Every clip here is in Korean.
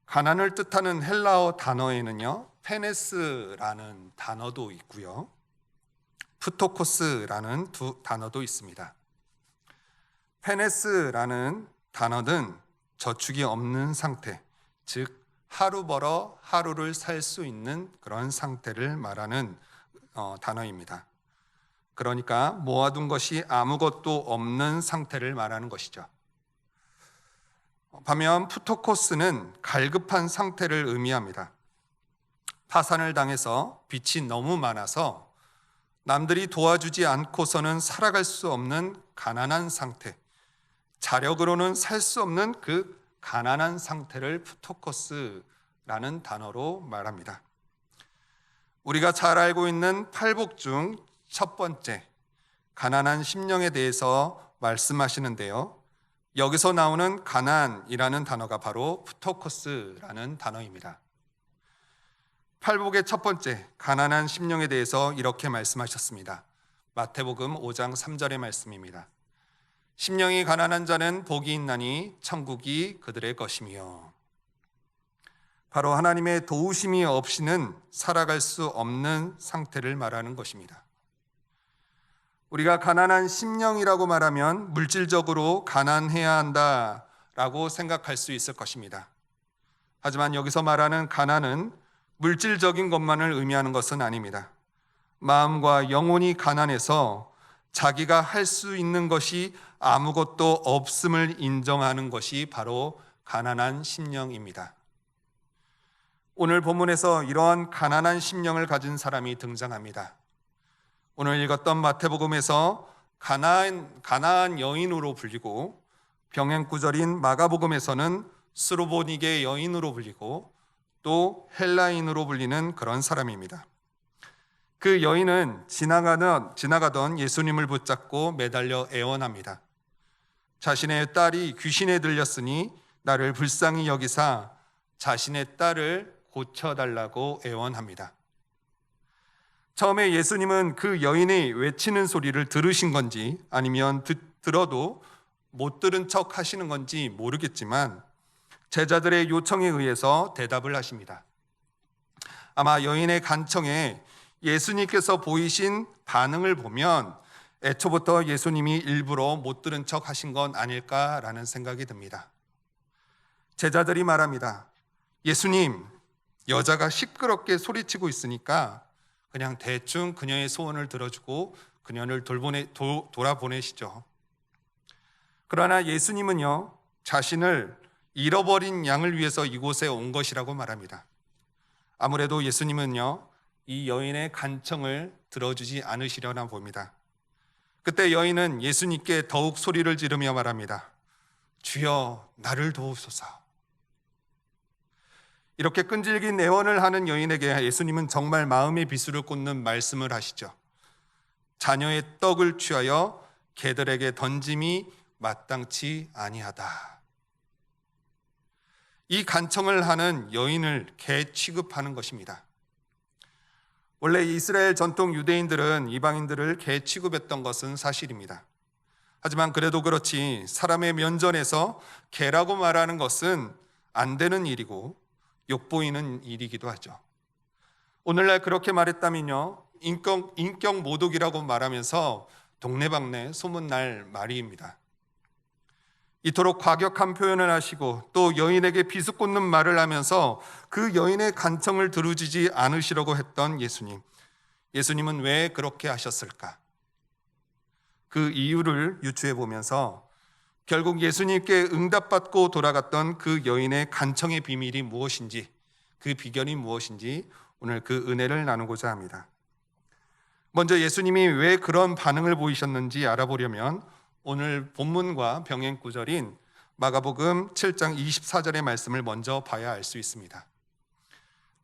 가난을 뜻하는 헬라어 단어에는요, 페네스라는 단어도 있고요, 프토코스라는 두 단어도 있습니다. 페네스라는 단어는 저축이 없는 상태, 즉 하루 벌어 하루를 살 수 있는 그런 상태를 말하는 단어입니다. 그러니까 모아둔 것이 아무것도 없는 상태를 말하는 것이죠. 반면 푸토코스는 갈급한 상태를 의미합니다. 파산을 당해서 빚이 너무 많아서 남들이 도와주지 않고서는 살아갈 수 없는 가난한 상태, 자력으로는 살 수 없는 그 가난한 상태를 푸토코스라는 단어로 말합니다. 우리가 잘 알고 있는 팔복 중 첫 번째, 가난한 심령에 대해서 말씀하시는데요, 여기서 나오는 가난이라는 단어가 바로 푸토코스라는 단어입니다. 팔복의 첫 번째, 가난한 심령에 대해서 이렇게 말씀하셨습니다. 마태복음 5장 3절의 말씀입니다. 심령이 가난한 자는 복이 있나니 천국이 그들의 것이며. 바로 하나님의 도우심이 없이는 살아갈 수 없는 상태를 말하는 것입니다. 우리가 가난한 심령이라고 말하면 물질적으로 가난해야 한다라고 생각할 수 있을 것입니다. 하지만 여기서 말하는 가난은 물질적인 것만을 의미하는 것은 아닙니다. 마음과 영혼이 가난해서 자기가 할 수 있는 것이 아무것도 없음을 인정하는 것이 바로 가난한 심령입니다. 오늘 본문에서 이러한 가난한 심령을 가진 사람이 등장합니다. 오늘 읽었던 마태복음에서 가나안 여인으로 불리고, 병행 구절인 마가복음에서는 스로보니게 여인으로 불리고, 또 헬라인으로 불리는 그런 사람입니다. 그 여인은 지나가던 예수님을 붙잡고 매달려 애원합니다. 자신의 딸이 귀신에 들렸으니 나를 불쌍히 여기사 자신의 딸을 고쳐달라고 애원합니다. 처음에 예수님은 그 여인이 외치는 소리를 들으신 건지 아니면 들어도 못 들은 척 하시는 건지 모르겠지만 제자들의 요청에 의해서 대답을 하십니다. 아마 여인의 간청에 예수님께서 보이신 반응을 보면 애초부터 예수님이 일부러 못 들은 척 하신 건 아닐까라는 생각이 듭니다. 제자들이 말합니다. 예수님, 여자가 시끄럽게 소리치고 있으니까 그냥 대충 그녀의 소원을 들어주고 그녀를 돌아보내시죠. 그러나 예수님은요, 자신을 잃어버린 양을 위해서 이곳에 온 것이라고 말합니다. 아무래도 예수님은요, 이 여인의 간청을 들어주지 않으시려나 봅니다. 그때 여인은 예수님께 더욱 소리를 지르며 말합니다. 주여, 나를 도우소서. 이렇게 끈질긴 애원을 하는 여인에게 예수님은 정말 마음의 비수를 꽂는 말씀을 하시죠. 자녀의 떡을 취하여 개들에게 던짐이 마땅치 아니하다. 이 간청을 하는 여인을 개 취급하는 것입니다. 원래 이스라엘 전통 유대인들은 이방인들을 개 취급했던 것은 사실입니다. 하지만 그래도 그렇지 사람의 면전에서 개라고 말하는 것은 안 되는 일이고 욕보이는 일이기도 하죠. 오늘날 그렇게 말했다면요, 인격 모독이라고 말하면서 동네방네 소문날 말입니다. 이토록 과격한 표현을 하시고 또 여인에게 비수꽂는 말을 하면서 그 여인의 간청을 들어주지 않으시려고 했던 예수님. 예수님은 왜 그렇게 하셨을까? 그 이유를 유추해 보면서 결국 예수님께 응답받고 돌아갔던 그 여인의 간청의 비밀이 무엇인지, 그 비결이 무엇인지 오늘 그 은혜를 나누고자 합니다. 먼저 예수님이 왜 그런 반응을 보이셨는지 알아보려면 오늘 본문과 병행 구절인 마가복음 7장 24절의 말씀을 먼저 봐야 알 수 있습니다.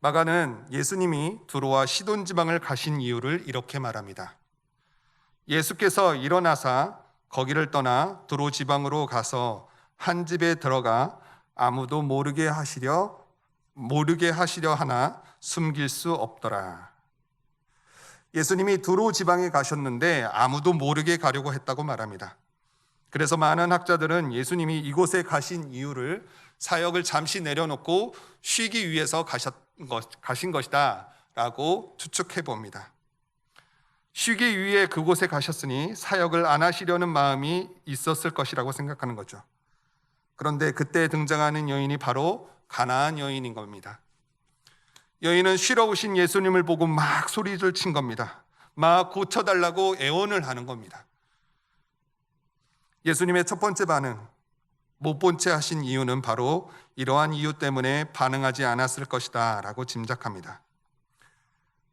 마가는 예수님이 두로와 시돈 지방을 가신 이유를 이렇게 말합니다. 예수께서 일어나사 거기를 떠나 두로 지방으로 가서 한 집에 들어가 아무도 모르게 하시려 하나 숨길 수 없더라. 예수님이 두로 지방에 가셨는데 아무도 모르게 가려고 했다고 말합니다. 그래서 많은 학자들은 예수님이 이곳에 가신 이유를 사역을 잠시 내려놓고 쉬기 위해서 가신 것이다 라고 추측해 봅니다. 쉬기 위해 그곳에 가셨으니 사역을 안 하시려는 마음이 있었을 것이라고 생각하는 거죠. 그런데 그때 등장하는 여인이 바로 가나안 여인인 겁니다. 여인은 쉬러 오신 예수님을 보고 막 소리를 친 겁니다. 막 고쳐달라고 애원을 하는 겁니다. 예수님의 첫 번째 반응, 못 본 채 하신 이유는 바로 이러한 이유 때문에 반응하지 않았을 것이다 라고 짐작합니다.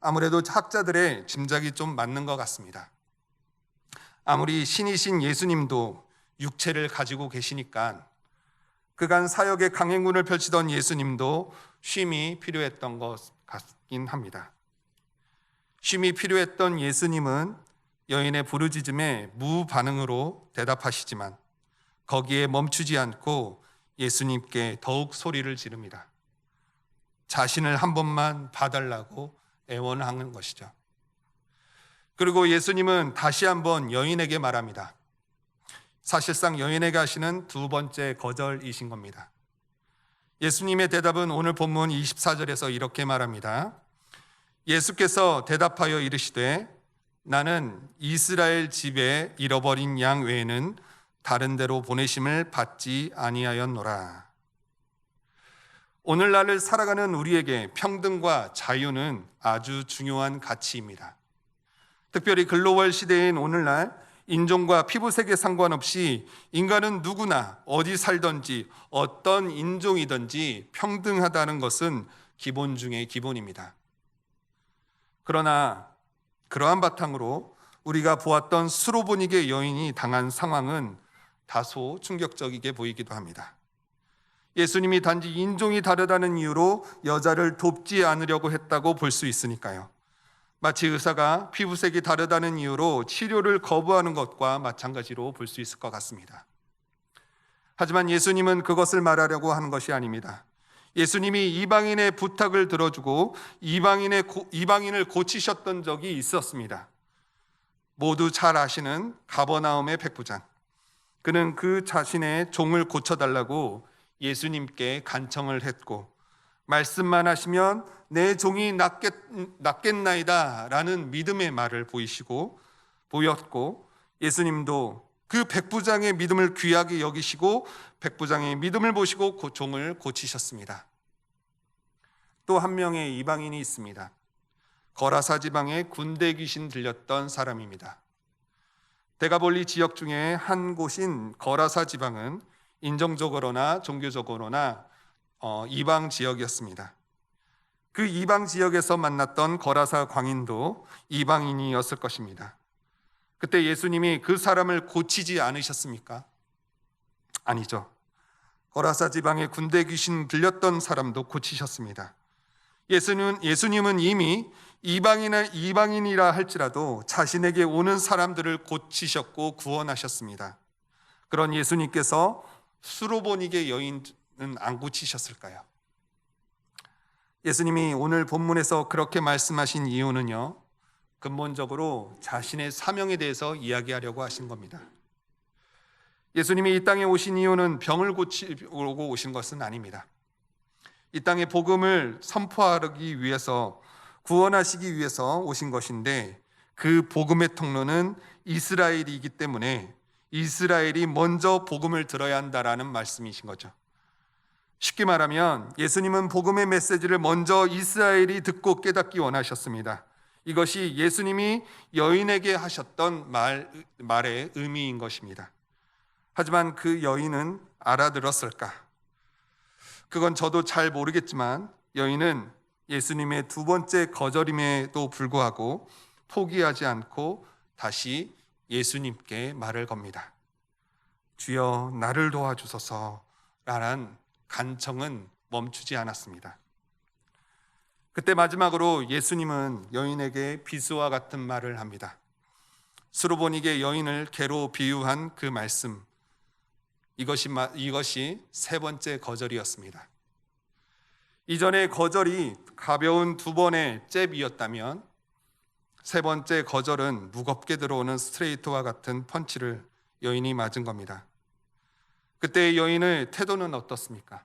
아무래도 학자들의 짐작이 좀 맞는 것 같습니다. 아무리 신이신 예수님도 육체를 가지고 계시니까 그간 사역의 강행군을 펼치던 예수님도 쉼이 필요했던 것 같긴 합니다. 쉼이 필요했던 예수님은 여인의 부르짖음에 무반응으로 대답하시지만 거기에 멈추지 않고 예수님께 더욱 소리를 지릅니다. 자신을 한 번만 봐달라고 애원하는 것이죠. 그리고 예수님은 다시 한번 여인에게 말합니다. 사실상 여인에게 하시는 두 번째 거절이신 겁니다. 예수님의 대답은 오늘 본문 24절에서 이렇게 말합니다. 예수께서 대답하여 이르시되 나는 이스라엘 집에 잃어버린 양 외에는 다른 데로 보내심을 받지 아니하였노라. 오늘날을 살아가는 우리에게 평등과 자유는 아주 중요한 가치입니다. 특별히 글로벌 시대인 오늘날 인종과 피부색에 상관없이 인간은 누구나 어디 살든지 어떤 인종이든지 평등하다는 것은 기본 중의 기본입니다. 그러나 그러한 바탕으로 우리가 보았던 수로보니게 여인이 당한 상황은 다소 충격적이게 보이기도 합니다. 예수님이 단지 인종이 다르다는 이유로 여자를 돕지 않으려고 했다고 볼 수 있으니까요. 마치 의사가 피부색이 다르다는 이유로 치료를 거부하는 것과 마찬가지로 볼 수 있을 것 같습니다. 하지만 예수님은 그것을 말하려고 하는 것이 아닙니다. 예수님이 이방인의 부탁을 들어주고 이방인을 고치셨던 적이 있었습니다. 모두 잘 아시는 가버나움의 백부장. 그는 그 자신의 종을 고쳐달라고 예수님께 간청을 했고 말씀만 하시면 내 종이 낫겠나이다 라는 믿음의 말을 보였고 예수님도 그 백부장의 믿음을 귀하게 여기시고 백부장의 믿음을 보시고 종을 고치셨습니다. 또 한 명의 이방인이 있습니다. 거라사 지방에 군대 귀신 들렸던 사람입니다. 데가볼리 지역 중에 한 곳인 거라사 지방은 인종적으로나 종교적으로나 이방 지역이었습니다. 그 이방 지역에서 만났던 거라사 광인도 이방인이었을 것입니다. 그때 예수님이 그 사람을 고치지 않으셨습니까? 아니죠. 거라사 지방에 군대 귀신 들렸던 사람도 고치셨습니다. 예수님은 이미 이방인이라 할지라도 자신에게 오는 사람들을 고치셨고 구원하셨습니다. 그런 예수님께서 수로보니게 여인은 안 고치셨을까요? 예수님이 오늘 본문에서 그렇게 말씀하신 이유는요, 근본적으로 자신의 사명에 대해서 이야기하려고 하신 겁니다. 예수님이 이 땅에 오신 이유는 병을 고치려고 오신 것은 아닙니다. 이 땅에 복음을 선포하기 위해서, 구원하시기 위해서 오신 것인데 그 복음의 통로는 이스라엘이기 때문에 이스라엘이 먼저 복음을 들어야 한다라는 말씀이신 거죠. 쉽게 말하면 예수님은 복음의 메시지를 먼저 이스라엘이 듣고 깨닫기 원하셨습니다. 이것이 예수님이 여인에게 하셨던 말의 의미인 것입니다. 하지만 그 여인은 알아들었을까? 그건 저도 잘 모르겠지만 여인은 예수님의 두 번째 거절임에도 불구하고 포기하지 않고 다시 예수님께 말을 겁니다. 주여 나를 도와주소서 라는 간청은 멈추지 않았습니다. 그때 마지막으로 예수님은 여인에게 비수와 같은 말을 합니다. 수로보니게 여인을 개로 비유한 그 말씀, 이것이 세 번째 거절이었습니다. 이전의 거절이 가벼운 두 번의 잽이었다면 세 번째 거절은 무겁게 들어오는 스트레이트와 같은 펀치를 여인이 맞은 겁니다. 그때 여인의 태도는 어떻습니까?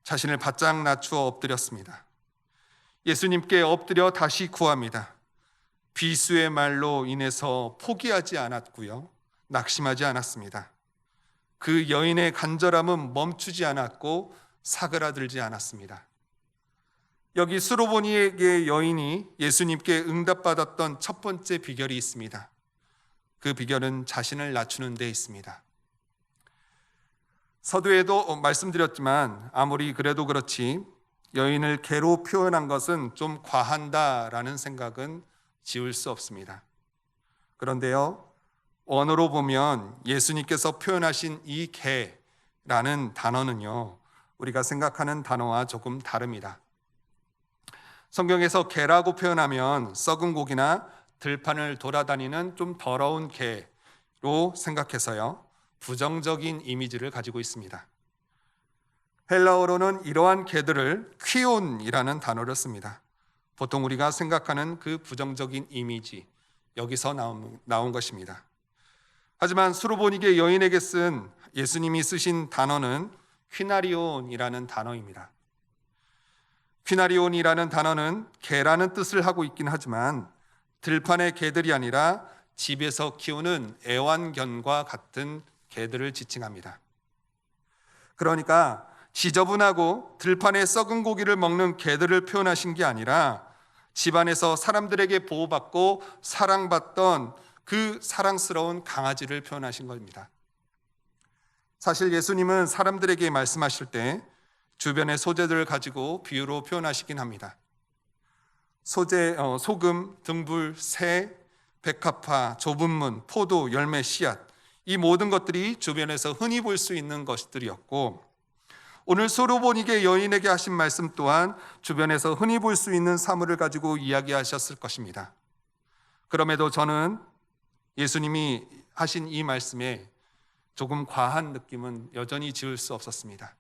자신을 바짝 낮추어 엎드렸습니다. 예수님께 엎드려 다시 구합니다. 비수의 말로 인해서 포기하지 않았고요, 낙심하지 않았습니다. 그 여인의 간절함은 멈추지 않았고 사그라들지 않았습니다. 여기 수로보니에게 여인이 예수님께 응답받았던 첫 번째 비결이 있습니다. 그 비결은 자신을 낮추는 데 있습니다. 서두에도 말씀드렸지만 아무리 그래도 그렇지 여인을 개로 표현한 것은 좀 과한다라는 생각은 지울 수 없습니다. 그런데요, 원어로 보면 예수님께서 표현하신 이 개라는 단어는요, 우리가 생각하는 단어와 조금 다릅니다. 성경에서 개라고 표현하면 썩은 고기나 들판을 돌아다니는 좀 더러운 개로 생각해서요, 부정적인 이미지를 가지고 있습니다. 헬라어로는 이러한 개들을 퀴온이라는 단어를 씁니다. 보통 우리가 생각하는 그 부정적인 이미지, 여기서 나온 것입니다. 하지만 수로보니게 여인에게 쓴 예수님이 쓰신 단어는 퀴나리온이라는 단어입니다. 퀴나리온이라는 단어는 개라는 뜻을 하고 있긴 하지만 들판의 개들이 아니라 집에서 키우는 애완견과 같은 개들을 지칭합니다. 그러니까 지저분하고 들판에 썩은 고기를 먹는 개들을 표현하신 게 아니라 집안에서 사람들에게 보호받고 사랑받던 그 사랑스러운 강아지를 표현하신 겁니다. 사실 예수님은 사람들에게 말씀하실 때 주변의 소재들을 가지고 비유로 표현하시긴 합니다. 소재, 소금, 등불, 새, 백합화, 좁은 문, 포도, 열매, 씨앗, 이 모든 것들이 주변에서 흔히 볼 수 있는 것들이었고, 오늘 수로보니게 여인에게 하신 말씀 또한 주변에서 흔히 볼 수 있는 사물을 가지고 이야기하셨을 것입니다. 그럼에도 저는 예수님이 하신 이 말씀에 조금 과한 느낌은 여전히 지울 수 없었습니다.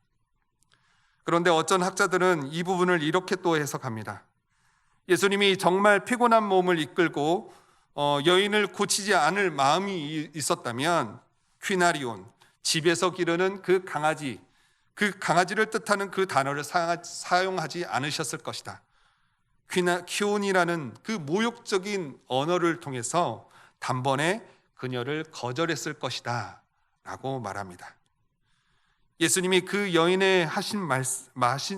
그런데 어떤 학자들은 이 부분을 이렇게 또 해석합니다. 예수님이 정말 피곤한 몸을 이끌고 여인을 고치지 않을 마음이 있었다면 퀴나리온, 집에서 기르는 그 강아지를 뜻하는 그 단어를 사용하지 않으셨을 것이다. 퀴온이라는 그 모욕적인 언어를 통해서 단번에 그녀를 거절했을 것이다 라고 말합니다. 예수님이 그 여인에 하신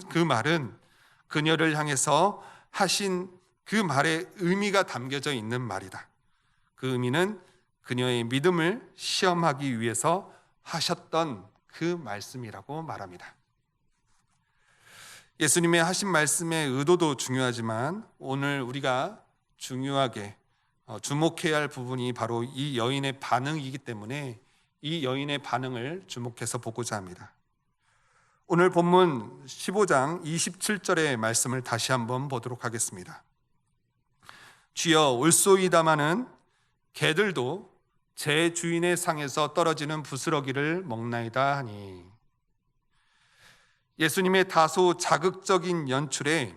그 말은 그녀를 향해서 하신 그 말에 의미가 담겨져 있는 말이다. 그 의미는 그녀의 믿음을 시험하기 위해서 하셨던 그 말씀이라고 말합니다. 예수님의 하신 말씀의 의도도 중요하지만 오늘 우리가 중요하게 주목해야 할 부분이 바로 이 여인의 반응이기 때문에 이 여인의 반응을 주목해서 보고자 합니다. 오늘 본문 15장 27절의 말씀을 다시 한번 보도록 하겠습니다. 주여 올소이다마는 개들도 제 주인의 상에서 떨어지는 부스러기를 먹나이다 하니, 예수님의 다소 자극적인 연출에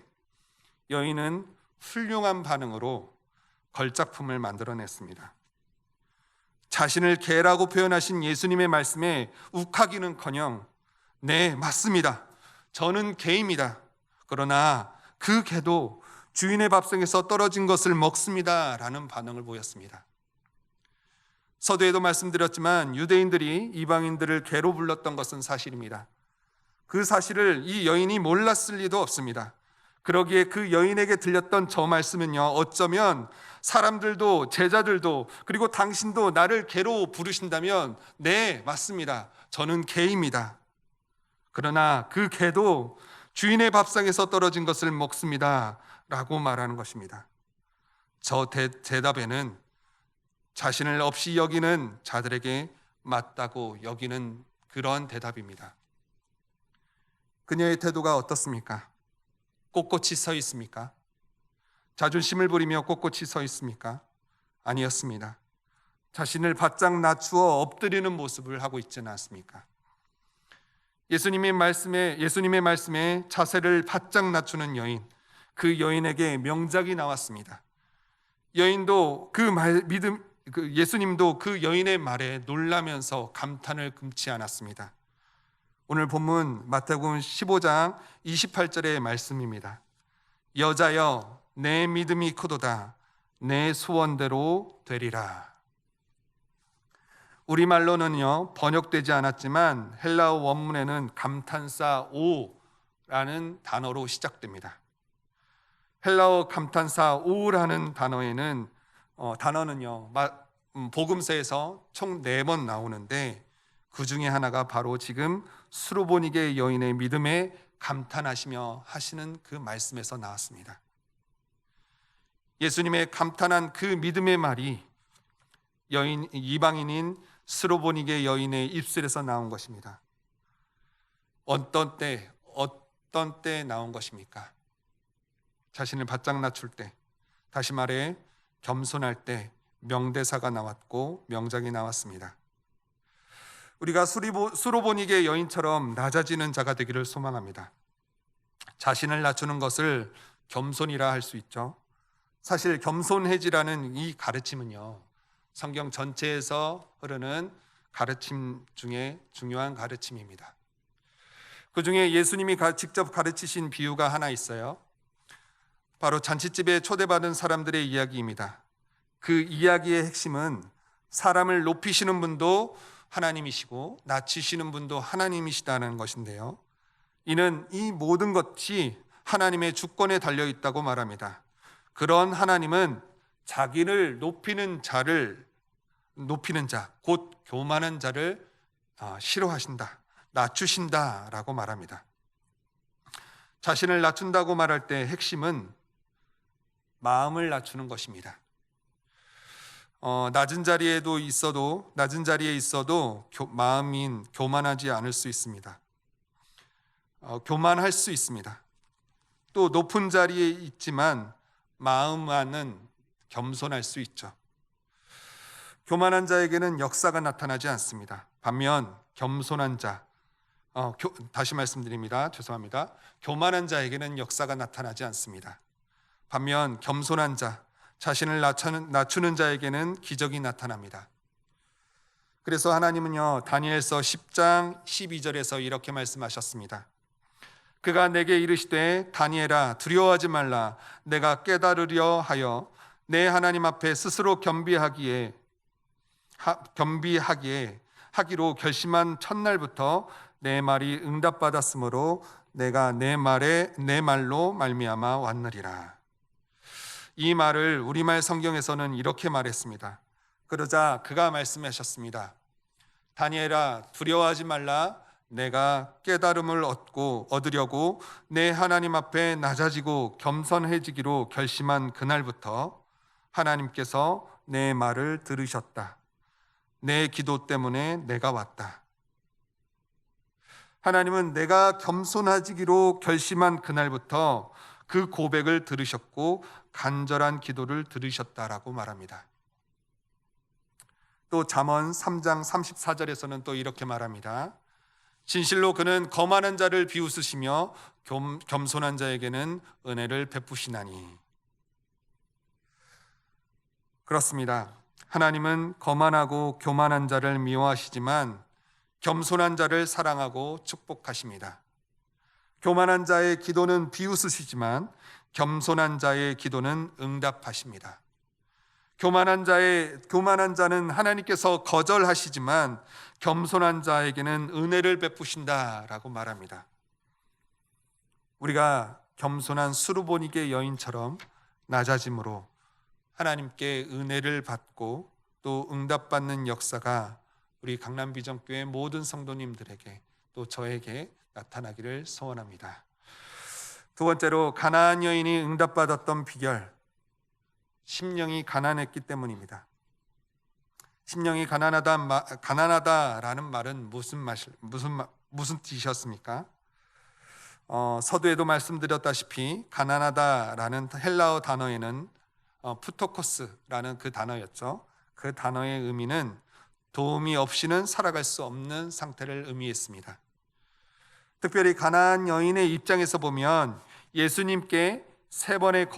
여인은 훌륭한 반응으로 걸작품을 만들어냈습니다. 자신을 개라고 표현하신 예수님의 말씀에 욱하기는커녕 네, 맞습니다. 저는 개입니다. 그러나 그 개도 주인의 밥상에서 떨어진 것을 먹습니다 라는 반응을 보였습니다. 서두에도 말씀드렸지만 유대인들이 이방인들을 개로 불렀던 것은 사실입니다. 그 사실을 이 여인이 몰랐을 리도 없습니다. 그러기에 그 여인에게 들렸던 저 말씀은요, 어쩌면 사람들도 제자들도 그리고 당신도 나를 개로 부르신다면 네, 맞습니다. 저는 개입니다. 그러나 그 개도 주인의 밥상에서 떨어진 것을 먹습니다 라고 말하는 것입니다. 저 대답에는 자신을 없이 여기는 자들에게 맞다고 여기는 그런 대답입니다. 그녀의 태도가 어떻습니까? 꼿꼿이 서 있습니까? 자존심을 부리며 꼿꼿이 서 있습니까? 아니었습니다. 자신을 바짝 낮추어 엎드리는 모습을 하고 있지는 않습니까? 예수님의 말씀에 자세를 바짝 낮추는 여인, 그 여인에게 명작이 나왔습니다. 여인도 예수님도 그 여인의 말에 놀라면서 감탄을 금치 않았습니다. 오늘 본문 마태복음 15장 28절의 말씀입니다. 여자여 내 믿음이 크도다 내 소원대로 되리라. 우리말로는요 번역되지 않았지만 헬라어 원문에는 감탄사 오라는 단어로 시작됩니다. 헬라어 감탄사 오라는 단어는요 복음서에서 총 4번 나오는데 그 중에 하나가 바로 지금 수로보니게 여인의 믿음에 감탄하시며 하시는 그 말씀에서 나왔습니다. 예수님의 감탄한 그 믿음의 말이 이방인인 수로보니게 여인의 입술에서 나온 것입니다. 어떤 때 나온 것입니까? 자신을 바짝 낮출 때, 다시 말해 겸손할 때 명대사가 나왔고 명작이 나왔습니다. 우리가 수로보니게 여인처럼 낮아지는 자가 되기를 소망합니다. 자신을 낮추는 것을 겸손이라 할 수 있죠. 사실 겸손해지라는 이 가르침은요 성경 전체에서 흐르는 가르침 중에 중요한 가르침입니다. 그 중에 예수님이 직접 가르치신 비유가 하나 있어요. 바로 잔치집에 초대받은 사람들의 이야기입니다. 그 이야기의 핵심은 사람을 높이시는 분도 하나님이시고 낮추시는 분도 하나님이시다는 것인데요, 이는 이 모든 것이 하나님의 주권에 달려 있다고 말합니다. 그런 하나님은 자기를 높이는 자, 곧 교만한 자를 싫어하신다, 낮추신다라고 말합니다. 자신을 낮춘다고 말할 때 핵심은 마음을 낮추는 것입니다. 낮은 자리에 있어도 마음인 교만하지 않을 수 있습니다. 교만할 수 있습니다. 또 높은 자리에 있지만 마음만은 겸손할 수 있죠. 교만한 자에게는 역사가 나타나지 않습니다. 반면 겸손한 자, 다시 말씀드립니다. 죄송합니다. 교만한 자에게는 역사가 나타나지 않습니다. 반면 겸손한 자, 자신을 낮추는 자에게는 기적이 나타납니다. 그래서 하나님은요 다니엘서 10장 12절에서 이렇게 말씀하셨습니다. 그가 내게 이르시되 다니엘아 두려워하지 말라. 내가 깨달으려 하여 내 하나님 앞에 스스로 겸비하기로 결심한 첫날부터 내 말이 응답받았으므로 내가 내 말로 말미암아 왔느리라. 이 말을 우리말 성경에서는 이렇게 말했습니다. 그러자 그가 말씀하셨습니다. 다니엘아 두려워하지 말라. 내가 깨달음을 얻으려고 내 하나님 앞에 낮아지고 겸손해지기로 결심한 그날부터 하나님께서 내 말을 들으셨다. 내 기도 때문에 내가 왔다. 하나님은 내가 겸손해지기로 결심한 그날부터 그 고백을 들으셨고 간절한 기도를 들으셨다라고 말합니다. 또 잠언 3장 34절에서는 또 이렇게 말합니다. 진실로 그는 거만한 자를 비웃으시며 겸손한 자에게는 은혜를 베푸시나니. 그렇습니다. 하나님은 거만하고 교만한 자를 미워하시지만 겸손한 자를 사랑하고 축복하십니다. 교만한 자의 기도는 비웃으시지만 겸손한 자의 기도는 응답하십니다. 교만한 자는 하나님께서 거절하시지만 겸손한 자에게는 은혜를 베푸신다라고 말합니다. 우리가 겸손한 수르보니게 여인처럼 낮아짐으로 하나님께 은혜를 받고 또 응답받는 역사가 우리 강남비전교회 모든 성도님들에게 또 저에게 나타나기를 소원합니다. 두 번째로 가나안 여인이 응답받았던 비결, 심령이 가난했기 때문입니다. 심령이 가난하다라는 말은 무슨 뜻이었습니까? 서두에도 말씀드렸다시피 가난하다라는 헬라어 단어에는 푸토코스라는 그 단어였죠. 그 단어의 의미는 도움이 없이는 살아갈 수 없는 상태를 의미했습니다. 특별히 가나안 여인의 입장에서 보면 예수님께 3번의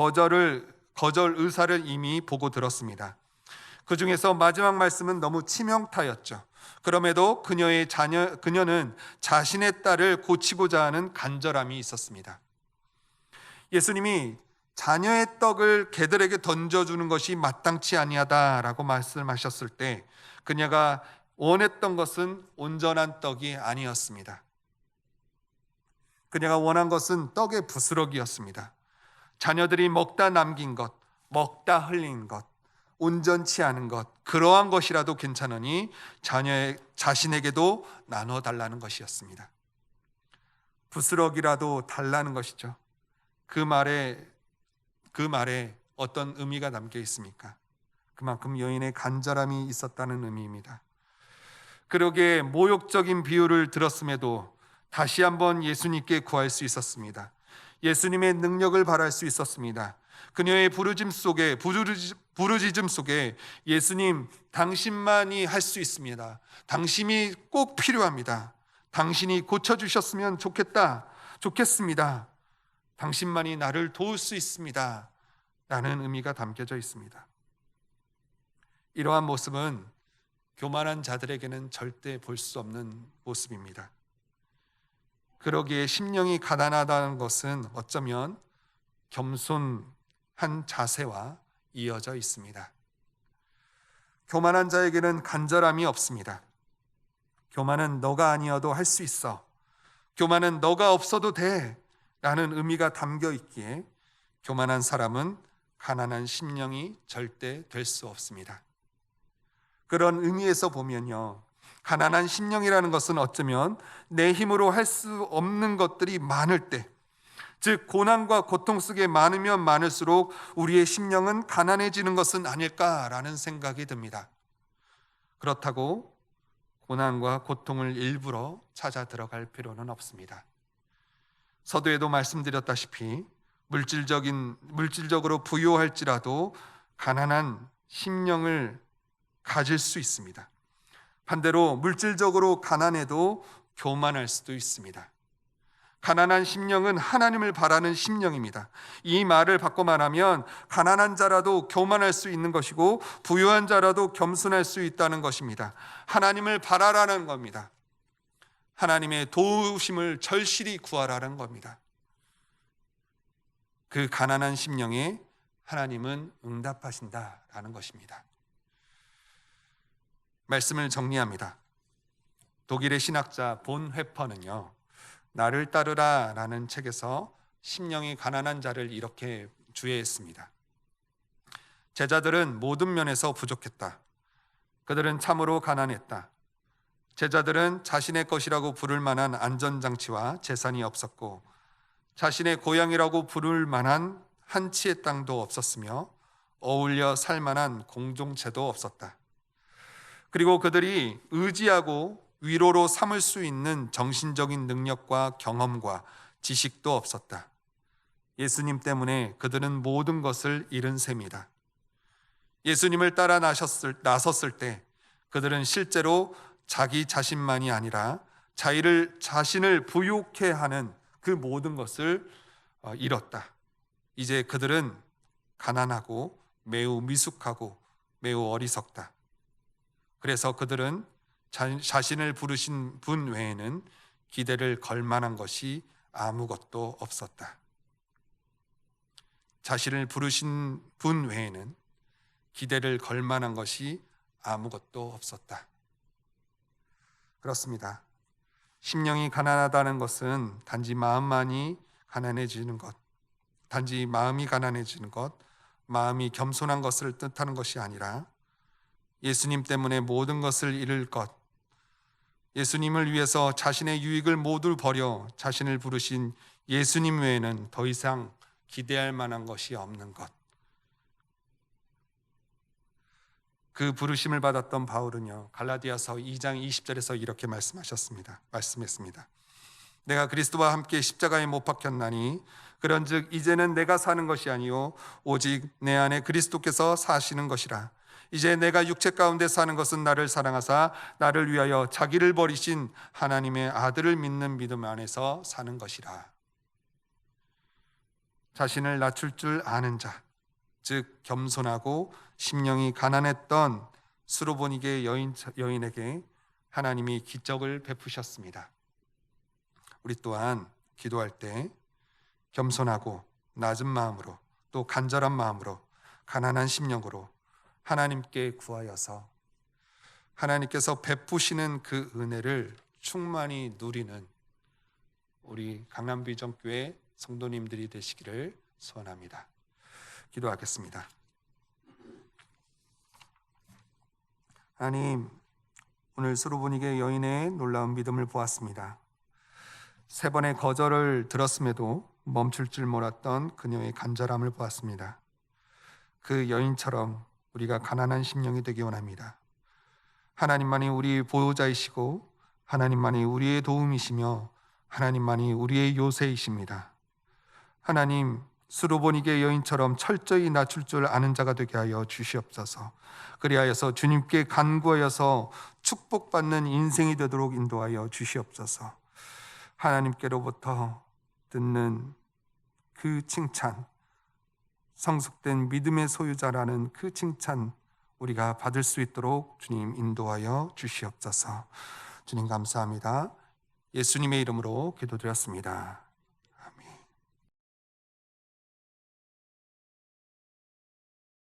거절 의사를 이미 보고 들었습니다. 그 중에서 마지막 말씀은 너무 치명타였죠. 그럼에도 그녀는 자신의 딸을 고치고자 하는 간절함이 있었습니다. 예수님이 자녀의 떡을 개들에게 던져주는 것이 마땅치 아니하다라고 말씀하셨을 때 그녀가 원했던 것은 온전한 떡이 아니었습니다. 그녀가 원한 것은 떡의 부스러기였습니다. 자녀들이 먹다 남긴 것, 먹다 흘린 것, 온전치 않은 것, 그러한 것이라도 괜찮으니 자신에게도 나눠달라는 것이었습니다. 부스러기라도 달라는 것이죠. 그 말에 어떤 의미가 담겨 있습니까? 그만큼 여인의 간절함이 있었다는 의미입니다. 그러기에 모욕적인 비유를 들었음에도 다시 한번 예수님께 구할 수 있었습니다. 예수님의 능력을 바랄 수 있었습니다. 그녀의 부르짖음 속에 예수님, 당신만이 할 수 있습니다. 당신이 꼭 필요합니다. 당신이 고쳐주셨으면 좋겠습니다. 당신만이 나를 도울 수 있습니다. 라는 의미가 담겨져 있습니다. 이러한 모습은 교만한 자들에게는 절대 볼 수 없는 모습입니다. 그러기에 심령이 가난하다는 것은 어쩌면 겸손한 자세와 이어져 있습니다. 교만한 자에게는 간절함이 없습니다. 교만은 너가 아니어도 할 수 있어. 교만은 너가 없어도 돼. 라는 의미가 담겨 있기에 교만한 사람은 가난한 심령이 절대 될 수 없습니다. 그런 의미에서 보면요, 가난한 심령이라는 것은 어쩌면 내 힘으로 할 수 없는 것들이 많을 때, 즉 고난과 고통 속에 많으면 많을수록 우리의 심령은 가난해지는 것은 아닐까라는 생각이 듭니다. 그렇다고 고난과 고통을 일부러 찾아 들어갈 필요는 없습니다. 서두에도 말씀드렸다시피 물질적으로 부유할지라도 가난한 심령을 가질 수 있습니다. 반대로 물질적으로 가난해도 교만할 수도 있습니다. 가난한 심령은 하나님을 바라는 심령입니다. 이 말을 바꿔 말하면 가난한 자라도 교만할 수 있는 것이고 부유한 자라도 겸손할 수 있다는 것입니다. 하나님을 바라라는 겁니다. 하나님의 도우심을 절실히 구하라는 겁니다. 그 가난한 심령에 하나님은 응답하신다라는 것입니다. 말씀을 정리합니다. 독일의 신학자 본 회퍼는요, 나를 따르라 라는 책에서 심령이 가난한 자를 이렇게 주의했습니다. 제자들은 모든 면에서 부족했다. 그들은 참으로 가난했다. 제자들은 자신의 것이라고 부를 만한 안전장치와 재산이 없었고 자신의 고향이라고 부를 만한 한 치의 땅도 없었으며 어울려 살 만한 공동체도 없었다. 그리고 그들이 의지하고 위로로 삼을 수 있는 정신적인 능력과 경험과 지식도 없었다. 예수님 때문에 그들은 모든 것을 잃은 셈이다. 예수님을 따라 나섰을 때 그들은 실제로 자기 자신만이 아니라 자신을 부욕해 하는 그 모든 것을 잃었다. 이제 그들은 가난하고 매우 미숙하고 매우 어리석다. 그래서 그들은 자신을 부르신 분 외에는 기대를 걸 만한 것이 아무것도 없었다. 자신을 부르신 분 외에는 기대를 걸 만한 것이 아무것도 없었다. 그렇습니다. 심령이 가난하다는 것은 단지 마음이 가난해지는 것, 마음이 겸손한 것을 뜻하는 것이 아니라 예수님 때문에 모든 것을 잃을 것, 예수님을 위해서 자신의 유익을 모두 버려 자신을 부르신 예수님 외에는 더 이상 기대할 만한 것이 없는 것. 그 부르심을 받았던 바울은요, 갈라디아서 2장 20절에서 이렇게 말씀했습니다. 내가 그리스도와 함께 십자가에 못 박혔나니 그런즉 이제는 내가 사는 것이 아니요 오직 내 안에 그리스도께서 사시는 것이라. 이제 내가 육체 가운데 사는 것은 나를 사랑하사 나를 위하여 자기를 버리신 하나님의 아들을 믿는 믿음 안에서 사는 것이라. 자신을 낮출 줄 아는 자, 즉 겸손하고 심령이 가난했던 수로보니게 여인에게 하나님이 기적을 베푸셨습니다. 우리 또한 기도할 때 겸손하고 낮은 마음으로 또 간절한 마음으로 가난한 심령으로 하나님께 구하여서 하나님께서 베푸시는 그 은혜를 충만히 누리는 우리 강남비전교회 성도님들이 되시기를 소원합니다. 기도하겠습니다. 하나님, 오늘 수로보니게 여인의 놀라운 믿음을 보았습니다. 3번의 거절을 들었음에도 멈출 줄 몰랐던 그녀의 간절함을 보았습니다. 그 여인처럼 우리가 가난한 심령이 되기 원합니다. 하나님만이 우리 보호자이시고 하나님만이 우리의 도움이시며 하나님만이 우리의 요새이십니다. 하나님, 수로보니게 여인처럼 철저히 낮출 줄 아는 자가 되게 하여 주시옵소서. 그리하여서 주님께 간구하여서 축복받는 인생이 되도록 인도하여 주시옵소서. 하나님께로부터 듣는 그 칭찬, 성숙된 믿음의 소유자라는 그 칭찬 우리가 받을 수 있도록 주님 인도하여 주시옵소서. 주님 감사합니다. 예수님의 이름으로 기도드렸습니다.